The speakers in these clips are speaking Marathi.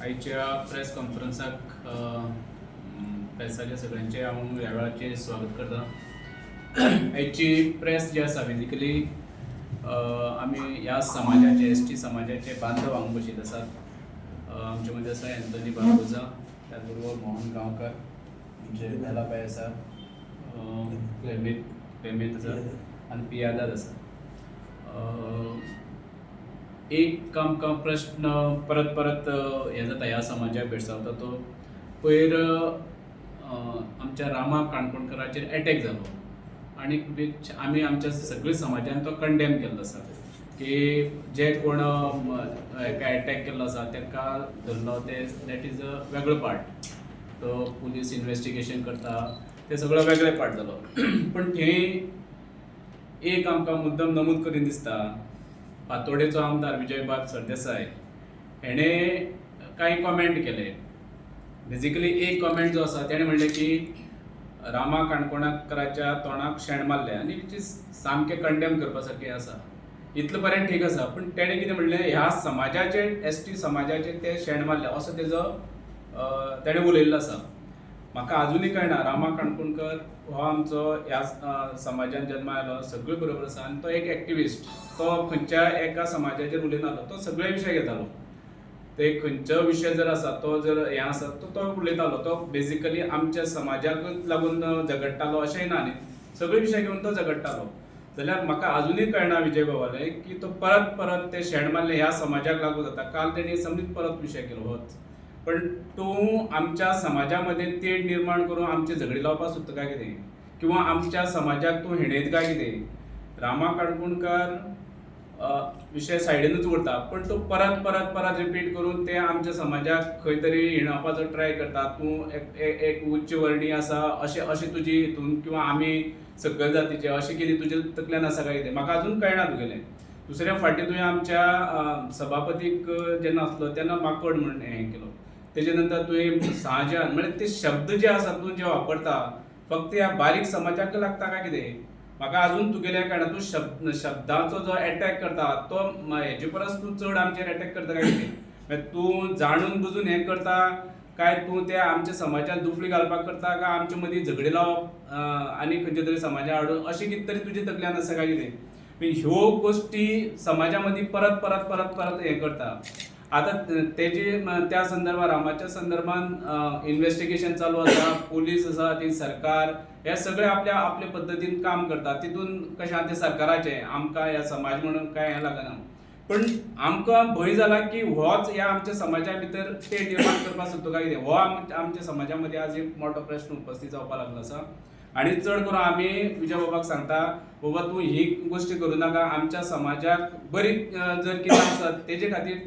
आयच्या प्रेस कॉन्फरन्साक प्रेसाच्या सगळ्यांचे हांव ह्या वेळाचेर स्वागत करता. आयची प्रेस जी आसा बेजिकली आमी ह्या समाजाचे एस टी समाजाचे बांधव हांगा बशीत आसात. आमचे मदीं आसा एंथनी बार्बोजा, त्याच बरोबर मोहन गांवकर, आमचे बेलाबाई आसा, क्लेमीत आसा आनी पियादाद आसा. एक आमकां प्रश्न परत परत हे जाता ह्या समाजाक भेडसावता तो पयर आमच्या रामा काणकोणकराचेर एटॅक जालो आनी आमी आमच्या सगळ्या समाजान तो कंडेम केल्लो आसा की जे कोण हेका एटॅक केल्लो आसा ताका धरलो ते दॅट इज अ वेगळो पार्ट. तो पुलीस इन्वेस्टिगेशन करता ते सगळो वेगळे पार्ट जालो. पण थंय एक आमकां मुद्दम नमूद करून दिसता, फातोडेचो आमदार विजयबाब सरदेसाय हेणें कांय कॉमेंट केले. बेजिकली एक कॉमेंट जो आसा तेणें म्हणलें की रामा काणकोणकराच्या तोंडाक शेण मारलें आनी विच इज सामकें कंडेम करपा सारकें आसा. इतलें बरें ठीक आसा, पूण तेणें कितें म्हणलें ह्या समाजाचे एस टी समाजाचे ते शेण मारले असो तेजो तेणें उलयल्लो आसा. म्हाका आजुनूय कळना रामा काणकोणकर हो आमचो ह्या समाजान जल्मा आयलो, सगळे बरोबर आसा आनी तो एक एक्टिविस्ट. तो खंयच्या एका समाजाचेर उलयनालो, तो सगळे विशय घेतालो. ते खंयचो विशय जर आसा तो जर हें आसा तो उलयतालो. तो बेजिकली आमच्या समाजाकूच लागून झगडटालो अशेंय ना न्ही, सगळे विशय घेवन तो झगडटालो. जाल्यार म्हाका आजुनूय कळना विजय बाबाले की तो परत परत ते शेण मारले ह्या समाजाक लागून जाता. काल तेणी समजीत परत विशय केलो होच. पण तूं आमच्या समाजामध्ये तेड निर्माण करून आमचे झगडी लावपाक सोदता काय कितें, किंवा आमच्या समाजाक तूं हेणयता काय कितें? रामा काणकोणकर विशय सायडीनूच उरता, पण तूं परत परत परत रिपीट करून ते आमच्या समाजाक खंय तरी हिणवपाचो ट्राय करता. तूं एक उच्च वर्णी आसा अशें तुजी हितून, किंवा आमी सकयल जातीचे अशें कितें तुजे तकल्यान आसा काय कितें म्हाका अजून कळना तुगेलें. दुसऱ्या फावटी तुवें आमच्या सभापतीक जेन्ना आसलो तेन्ना माकड म्हण हें केलो. तेजे नंतर तुवें सहजान म्हणजे ते शब्द जे आसा तूं जे वापरता फक्त ह्या बारीक समाजाक लागता काय कितें म्हाका अजून तुगेलें कळना. तूं शब्दाचो जो एटॅक करता तो हेजे परस तूं चड आमचेर एटॅक करता काय कितें? म्हणजे तूं जाणून बुजून हें करता काय तूं त्या आमच्या समाजात दुफळी घालपाक करता काय आमचे मदीं झगडी लावप आनी खंयच्या तरी समाजा हाडून अशें कितें तरी तुजे तकल्यान आसा काय कितें? ह्यो गोश्टी समाजा मदीं परत परत परत परत हें करता. आतां तेजी त्या संदर्भात रामाच्या संदर्भात इन्वेस्टिगेशन चालू आसा, पुलीस आसा, ती सरकार हे सगळे आपल्या पद्दतीन काम करता. तितून कशें आहा तें सरकाराचें, आमकां ह्या समाज म्हणून कांय हें लागना. पण आमकां भंय जाला की होच ह्या आमच्या समाजा भितर ते निर्माण करपाक सोदता काय कितें. हो आमच्या समाजा मदीं आज एक मोठो प्रश्न उपस्थित जावपाक लागलो आसा. आनी चड करून आमी विजय बाबाक सांगता, बाबा तूं ही गोश्ट करूं नाका. आमच्या समाजाक बरी जर कितें आसत तेजे खातीर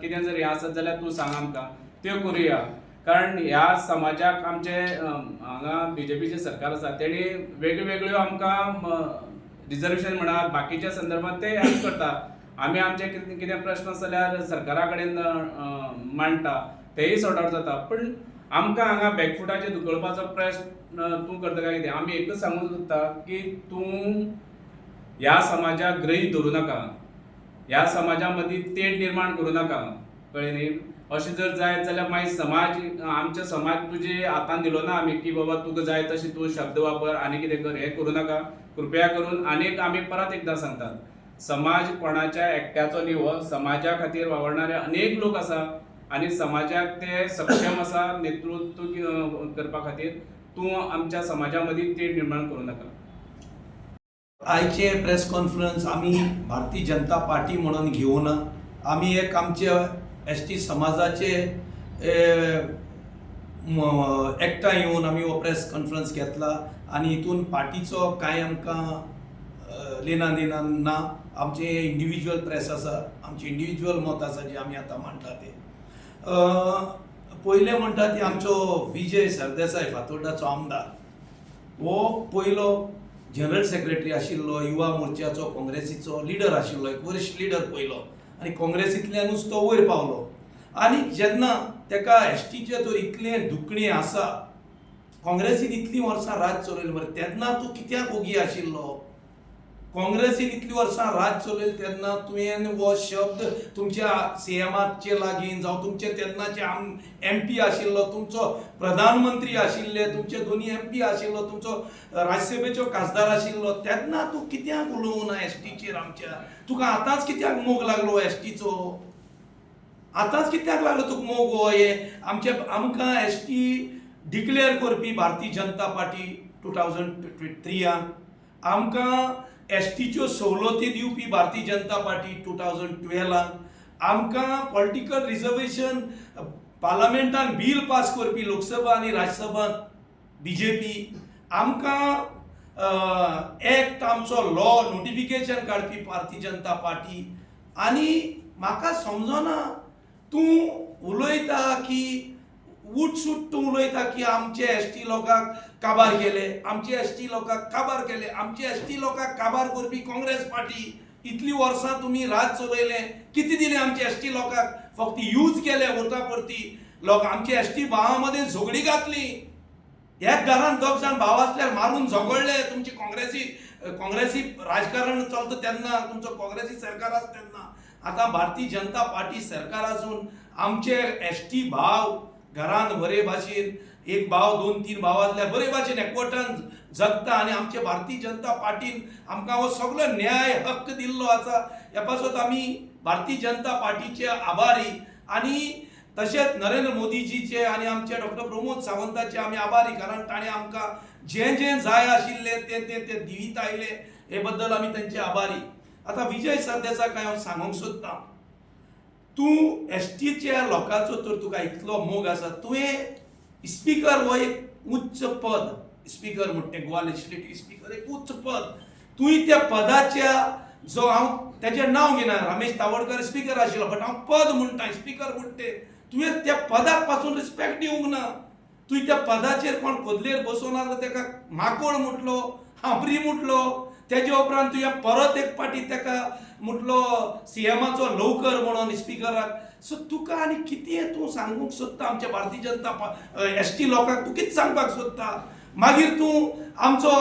कितें जर हें आसत जाल्यार तूं सांग आमकां, त्यो करुया. कारण ह्या समाजाक आमचे हांगा बीजेपीचे सरकार आसा तेणी वेगळ्यो आमकां रिजर्वेशन म्हणा बाकीच्या संदर्भात ते हेल्प करता. आमी आमचे कितें प्रश्न आसा जाल्यार सरकारा कडेन मांडटा, तेय सॉर्ट आउट जाता. पण आमकां हांगा बॅकफुटाचेर धुकळपाचो प्रयत्न तूं करता काय कितें? आमी एकच सांगूंक सोदता की तूं ह्या समाजाक ग्रहीत धरूं नाका, ह्या समाजा मदीं तेड निर्माण करूं नाका, कळ्ळें न्ही. अशें जर जायत जाल्यार मागीर आमचे समाज तुजे हातान दिलो ना आमी की बाबा तुका जाय तशें तूं शब्द वापर आनी कितें कर, हें करूं नाका. कृपया करून आनीक आमी परत एकदां सांगतात, समाज कोणाच्या एकट्याचो न्ही. हो समाजा खातीर वावरणारे अनेक लोक आसा आनी समाजाक ते सक्षम आसा नेतृत्व करपा खातीर. तूं आमच्या समाजा मदीं तेड निर्माण करूं नाका. आयचे प्रेस कॉन्फरन्स आमी भारतीय जनता पार्टी म्हणून घेवना. आमी एक आमचे एस टी समाजाचे एकठांय येवन आमी हो प्रेस कॉन्फरन्स घेतला आनी हितून पार्टीचो कांय आमकां लेना देना ना. आमचे इंडिविज्युअल प्रेस आसा, आमचे इंडिविज्युअल मत आसा जे आमी आतां मांडटा ते. पयलें म्हणटा ती आमचो विजय सरदेसाय फातोर्डाचो आमदार, हो पयलो जनरल सेक्रेटरी आशिल्लो, युवा मोर्चाचो काँग्रेसीचो लिडर आशिल्लो, एक वरिश्ठ लिडर पयलो आनी काँग्रेसींतल्यानूच तो वयर पावलो. आनी जेन्ना तेका एस टीचे तर इतलें दुखणें आसा, काँग्रेसीन इतलीं वर्सां राज चलयलें मरे, तेन्ना तूं कित्याक ओगी आशिल्लो? काँग्रेसीन इतली वर्सां राज चलयलें तेन्ना तुवें हो शब्द तुमच्या सीएमाचे लागीं जावं तुमचे तेन्नाचे MP आशिल्लो, तुमचो प्रधानमंत्री आशिल्ले, तुमचे दोनी MP आशिल्लो, तुमचो राज्यसभेचो खासदार आशिल्लो, तेन्ना तूं कित्याक उलोवं ना एसटीचेर आमच्या? तुका आतांच कित्याक मोग लागलो एसटीचो? आतांच कित्याक लागलो तुका मोग हो हे आमकां एसटी डिक्लेअर करपी भारतीय जनता पार्टी 2003 आमकां एसटीच्यो सवलती दिवपी भारतीय जनता पार्टी 2012 आमकां पॉलिटिकल रिजर्वेशन पार्लमेंटान बिल पास करपी लोकसभा आनी राज्यसभात BJP आमकां एक्ट आमचो लॉ नोटिफिकेशन काडपी भारतीय जनता पार्टी आनी म्हाका समजना तूं उलयता की उठसूट तूं उलयता की आमचे एसटी लोकांक काबार केले, आमचे एसटी लोकांक काबार केले, आमचे एसटी लोकांक काबार करपी काँग्रेस पार्टी इतली वर्सां तुमी राज चलयलें, कितें दिलें आमचे एसटी लोकांक? फक्त यूज केले वोटा परती लोक आमचे एसटी भावां मदें झगडी घातली, एक घरान दोग जाण भाव आसल्यार मारून झगडले. तुमची काँग्रेसी राजकारण चलता तेन्ना, तुमचो काँग्रेसी सरकार आसा तेन्ना. आतां भारतीय जनता पार्टी सरकार आसून आमचे एसटी भाव घरान बरे भाशेन एक भाव 2-3 भाव आसल्यार बरे भाशेन एकवटान जगता आनी आमचे भारतीय जनता पार्टीन आमकां हो सगळो न्याय हक्क दिल्लो आसा. ह्या पासत आमी भारतीय जनता पार्टीचे आभारी आनी तशेंच नरेंद्र मोदीजीचे आनी आमचे डॉक्टर प्रमोद सावंताचे आमी आभारी, कारण ताणें आमकां जें जें जाय आशिल्लें तें दिवीत आयले, हे बद्दल आमी तांचे आभारी. आतां विजय सरदेसाक हांव सांगूंक सोदतां, तूं एसटीच्या लोकांचो तर तुका इतलो मोग आसा, तुवें स्पीकर हो एक उच्च पद, स्पीकर म्हणटा गोवा लेजिस्लेटिव्ह स्पीकर एक उच्च पद, तुवें त्या पदाच्या जो हांव तेजें नांव घेना, रमेश तावडकर स्पीकर आशिल्लो, बट हांव पद म्हणटा स्पीकर म्हणटे, तुवें त्या पदाक पासून रिस्पेक्ट दिवंक ना. तुवें त्या पदाचेर कोण कोदलेर बसोवन आसलो तेका माकोड म्हटलो, हांबरी म्हटलो, तेजे उपरांत तुवें परत एक पाटी तेका म्हटलो सीएमाचो लवकर म्हणून स्पीकराक. सो तुका आनी कितें तूं सांगूंक सोदता आमच्या भारतीय जनता एसटी लोकांक? तूं कितें सांगपाक सोदता? मागीर तूं आमचो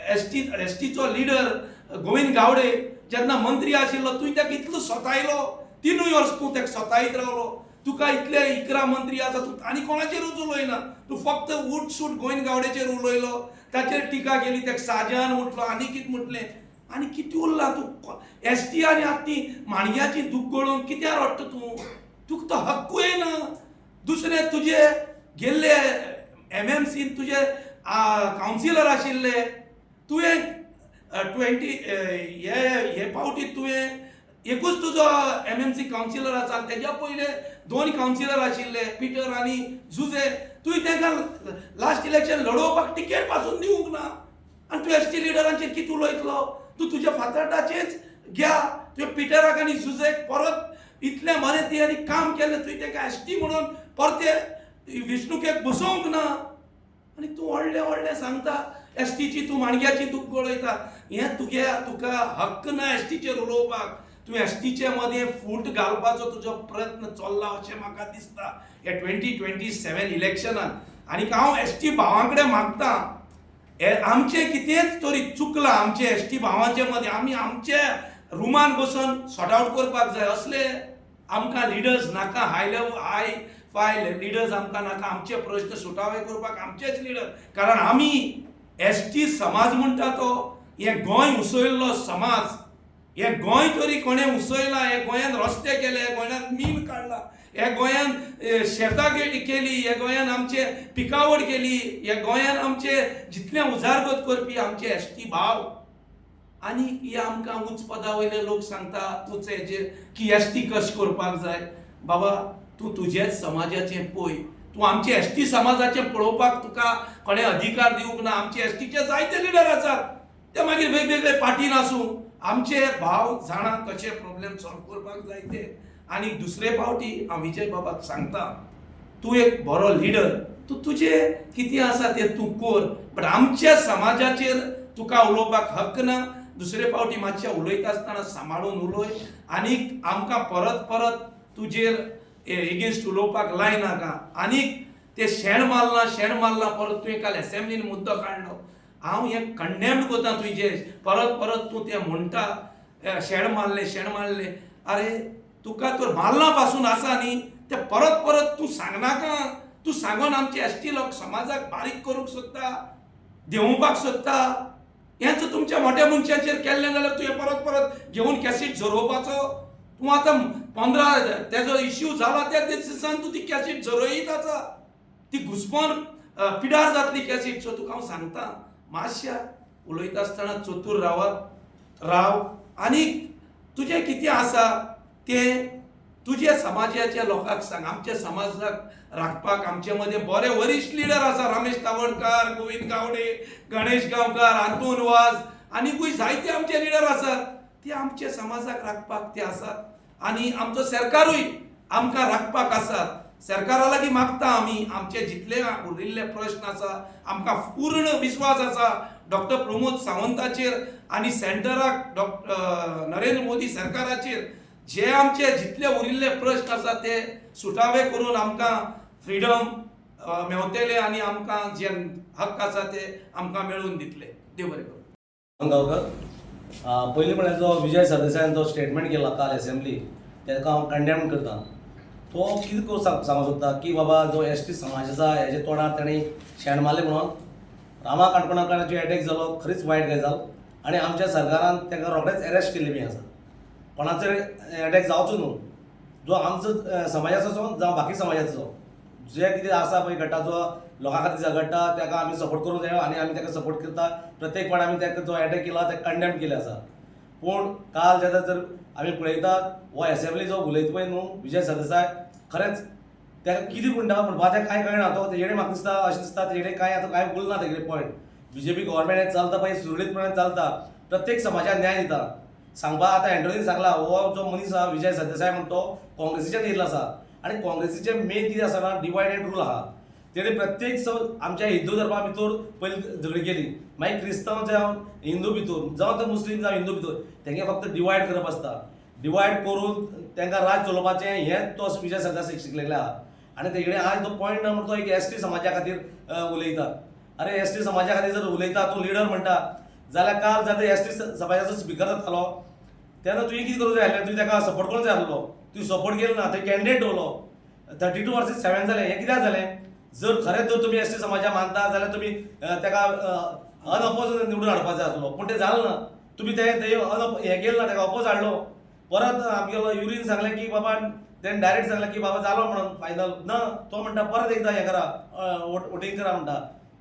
एसटीचो लिडर गोविंद गावडे जेन्ना मंत्री आशिल्लो, तुवें ताका इतलो सतायलो, 3 वर्स तूं ताका सतायत रावलो. तुका इतले 11 मंत्री आसा, तूं आनी कोणाचेरूच उलयना, तूं फक्त उठसूट गोविंद गावडेचेर उलयलो, ताचेर टिका केली, ताका साजान म्हटलो, आनी कितें म्हटलें, आनी कितें उरला? तूं एसटी आनी आत्ती माणग्याची दूख गळोवन कित्याक रडटा तूं? तुका तो हक्कूय ना. दुसरे तुजे गेल्ले MMCन तुजे कावन्सिलर आशिल्ले, तुवें 20 हे पावटी तुवें एकूच तुजो MMC कावन्सिलर आसा, तेज्या पयले 2 कावन्सिलर आशिल्ले, पिटर आनी जुजे, तुवें तांकां लास्ट इलेक्शन लडोवपाक टिकेट पासून दिवंक ना, आनी तूं एसटी लिडरांचेर कितें उलयतलो? तूं तुज्या फातराचेच घ्या, तुवें पिटराक आनी जुजेक परत इतलें बरें तेणी काम केलें, तुवें ताका एसटी म्हणून परते विष्णुकेक बसोवंक ना, आनी तूं व्हडलें सांगता एसटीची, तूं माणग्याची दूख गळयता. हें तुका हक्क ना एसटीचेर उलोवपाक. तूं एसटीचे मदें फूट घालपाचो तुजो प्रयत्न चल्ला अशें म्हाका दिसता ह्या 2027 इलेक्शनान. आनी हांव एसटी भावां कडेन मागतां, आमचें कितेंच तरी चुकलां आमचे एसटी भावांचे मदें, आमी आमचे रुमान बसून सॉर्ट आउट करपाक जाय. असले आमकां लिडर्स नाका, हाय फाय लिडर्स आमकां नाका. आमचे प्रश्न सुटावे करपाक आमचेच लिडर, कारण आमी एसटी समाज म्हणटा तो हें गोंय उसयल्लो समाज. हें गोंय तरी कोणें उसयला? हे गोंयान रस्ते केले, हे गोंयान मीन काडला, हे गोंयान शेतां केली, हे गोंयान आमचे पिकावड केली, हे गोंयान आमचे जितले उजारगत करपी आमचे एसटी भाव, आनी हे आमकां उच्च पदा वयले लोक सांगता उच्च हेजेर की एसटी कशें करपाक जाय. बाबा तूं तुजेच समाजाचें पळय, तूं आमचे एसटी समाजाचें पळोवपाक तुका कोणें अधिकार दिवंक ना. आमचे एसटीचे जायते लिडर आसात, ते मागीर वेगवेगळे पार्टीन आसूं, आमचे भाव जाणा कशे प्रॉब्लेम सॉल्व करपाक जाय ते. आनी दुसरे फावटी हांव विजय बाबाक सांगता, तूं एक बरो लिडर, तूं तुजें कितें आसा तें तूं कर, बट आमच्या समाजाचेर तुका उलोवपाक हक्क ना. दुसरे फावटी मातशें उलयता आसतना सांबाळून उलय, आनीक आमकां परत तुजेर एगेन्स्ट उलोवपाक लायनाका. आनीक ते शेण मारला परत तुवें काल एसेंब्लीन मुद्दो काडलो, हांव हें कंडेम्ड करता तुजें परत परत तूं तें म्हणटा शेण मारले अरे तुका तर मारला पासून आसा न्ही ते परत परत तूं सांगनाका तूं सांगून आमचे एसटी लोक समाजाक बारीक करूंक सोदता देंवोवपाक सोदता हें जर तुमच्या मोठ्या मनशाचेर केल्लें जाल्यार तुवें परत परत घेवन कॅसेट झरोवपाचो तूं आतां 15 तेजो इश्यू जाला त्या दिसान तूं ती कॅसेट झरोयत आसा ती घुस्पोन पिडार जातली कॅसेट सो तुका हांव सांगता मातशा उलयता आसतना चतूर राव आनी तुजें कितें आसा तें तुज्या समाजाच्या लोकांक सांग आमच्या समाजाक राखपाक आमचे मदें बरे वरिश्ठ लिडर आसा रमेश तावडकार गोविंद गावडे गणेश गांवकार आंतून वाज आनीकूय जायते आमचे लिडर आसात ते आमच्या समाजाक राखपाक ते आसात आनी आमचो सरकारूय आमकां राखपाक आसात सरकारा लागीं मागता आमी आमचे जितले उरिल्ले प्रश्न आसा आमकां पूर्ण विश्वास आसा डॉक्टर प्रमोद सावंताचेर आनी सेंटराक नरेंद्र मोदी सरकाराचेर जे आमचे जितले उरिल्ले प्रश्न आसा ते सुटावे करून आमकां फ्रीडम मेवतले आनी आमकां जे हक्क आसा ते आमकां मेळून दितले देव बरें करूं गांवकर पयलीं म्हळ्यार जो विजय सरदेसायान जो स्टेटमेंट केला काल असेंब्ली ताका हांव कंडेम करता तो कितें करून सांगूंक सोदता की बाबा जो एसटी समाज आसा हेजे तोंडार तांणी शेण मारलें म्हणून रामा काणकोणकाराचो अटॅक जालो खरीच वायट गजाल आनी आमच्या सरकारान ताका रोखडेंच अरेस्ट केल्लें बी आसा कोणाचेर अटॅक जावचो न्हू जो आमचो समाजाचो जावं बाकी समाजाचो जे कितें आसा पळय घडटा जो लोकां खातीर घडटा ताका आमी सपोर्ट करूंक जाय आनी आमी ताका सपोर्ट करता प्रत्येक फावट आमी ताका जो अटॅक केला ताका कंडेम केले आसा पूण काल जेन्ना जर आमी पळयतात हो असेंब्ली जो उलयता पळय न्हू विजय सरदेसाय खरेंच ताका कितें म्हणटा म्हणपाक कांय कळना तो तेजेडे म्हाका दिसता अशें दिसता तेजेडे कांय आतां कांय उरना तेजेडे पॉयंट बीजेपी गव्हर्मेंट हें चलता पळय सुरळीतपणान चलता प्रत्येक समाजाक न्याय दिता सांगपा आतां एंड्रोनीन सांगला हो जो मनीस आहा विजय सरदेसाय म्हणटा तो काँग्रेसीच्यान येयल्लो आसा आनी काँग्रेसीचें मेन कितें आसा ना डिवायड एंड रूल आहा तेणे प्रत्येक आमच्या हिंदू धर्मा भितर पयलीं झगडी केली मागीर क्रिस्तांव जावं हिंदू भितर जावं ते मुस्लीम जावं हिंदू भितर तेंगे फक्त डिवायड करप आसता डिवायड करून तांकां राज चलोवपाचें हें तो विजय सरदेसाय शिकलेले आहा आनी तेजे आज तो पॉयंट म्हणटा तो एक एसटी समाजा खातीर उलयता अरे एसटी समाजा खातीर जर उलयता तूं लिडर म्हणटा जाल्यार काल जाता एसटी समाजाचो स्पिकर जातालो तेन्ना तुवें कितें करूंक जाय आसलें तुवें ताका सपोर्ट करूंक जाय आसलो तुवें सपोर्ट केलो ना थंय कॅन्डिडेट दवरलो 32 वर्सेस 7 जालें हें कित्याक जालें जर खरेंच जर तुमी एसटी समाजा मानता जाल्यार तुमी ताका अनअपोज निवडून हाडपाक जाय आसलो पूण तें जालें ना तुमी तें हें केलें ना ताका अपोज हाडलो परत आमगेलो युरीन सांगलें की बाबा तेणें डायरेक्ट सांगलें की बाबा जालो म्हणून फायनल ना तो म्हणटा परत एकदां हें करा वोटींग करा म्हणटा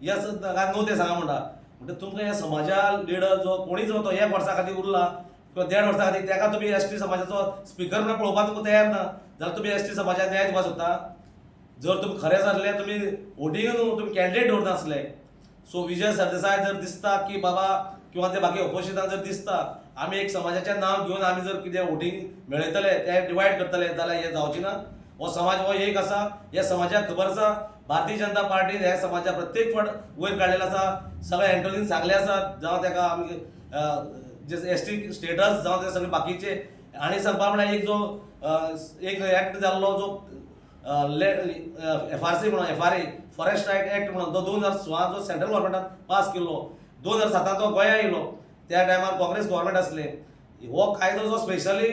यस नो ते सांगा म्हणटा तुमकां ह्या समाजा लिडर जो कोणी जो तो 1 वर्सा खातीर उरला किंवा 1.5 वर्सा खातीर ताका तुमी एसटी समाजाचो स्पिकर म्हणून पळोवपाक तुमकां तयार ना जाल्यार तुमी एसटी समाजाक न्याय दिवपाक सोदता जर तुमी खरेंच आसलें तुमी वोटींग न्हू तुमी कॅन्डिडेट दवरनासले सो विजय सरदेसाय जर दिसता की बाबा किंवा ते बाकी ऑपोजिशनाक जर दिसता आमी एक समाजाचें नांव घेवन आमी जर कितें वोटींग मेळयतले ते डिवायड करतले जाल्यार हें जावचें ना हो समाज हो एक आसा ह्या समाजाक खबर आसा भारतीय जनता पार्टीन ह्या समाजा प्रत्येक फावट वयर काडलेलो आसा सगळे एंट्रोनीन सांगले आसात जावं ताका आमी जे एसटी स्टेटस जावं ते सगळे बाकीचे आनी सांगपा म्हळ्यार एक जो एक एक्ट जाल्लो जो FRC म्हणून FRA फॉरेस्ट एक्ट म्हणून तो 2016 जो सेंट्रल गव्हर्मेंटान पास केल्लो 2007 तो गोंया येयलो त्या टायमार काँग्रेस गव्हर्मेंट आसले हो कायदो जो स्पेशली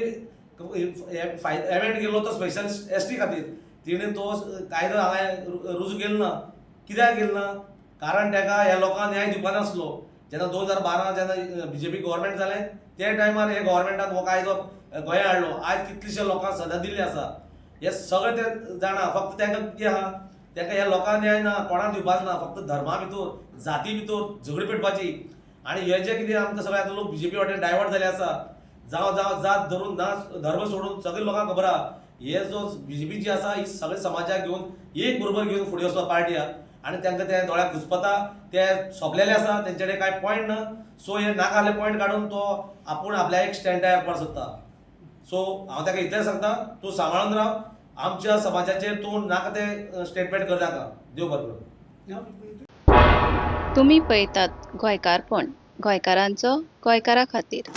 एमेंड केल्लो तो स्पेशल एसटी खातीर तिणें तो कायदो हांगा रुजू केलो ना कित्याक केलो ना कारण ताका ह्या लोकांक न्याय दिवपा नासलो जेन्ना 2012 जेन्ना बीजेपी गव्हर्मेंट जालें त्या टायमार हे गव्हर्मेंटान हो कायदो गोंया हाडलो आयज कितलेशे लोकांक सजा दिल्ली आसा हे सगळे ते जाणा फक्त तांकां कितें आहा तांकां ह्या लोकांक न्याय ना कोणाक दिवपाक ना फक्त धर्मा भितर जाती भितर झगडी पेटपाची आनी हे जे कितें आमकां सगळे आतां लोक बीजेपी वाटेन डायवर्ट जाले आसा जावं जात धरून ना धर्म सोडून सगळे लोकांक खबर आहा हे जो बीजेपी जी आसा ही सगळे समाजाक घेवन एक बरोबर घेवन फुडें वचपा पार्टी आहा आनी तांकां ते दोळ्याक घुसपता ते सोंपलेले आसा तेंचे कडेन कांय पॉयंट ना सो हे नाकाले पॉयंट काडून तो आपूण आपल्या एक स्टँड तयार करपाक सोदता सो हांव ताका इतलें सांगता तूं सांबाळून राव आमच्या समाजाचेर तूं नाका ते स्टेटमेंट कर नाका देव बरें करूं तुम्ही पळयतात गोंयकारपण गोंयकारांचो गोंयकारा खातीर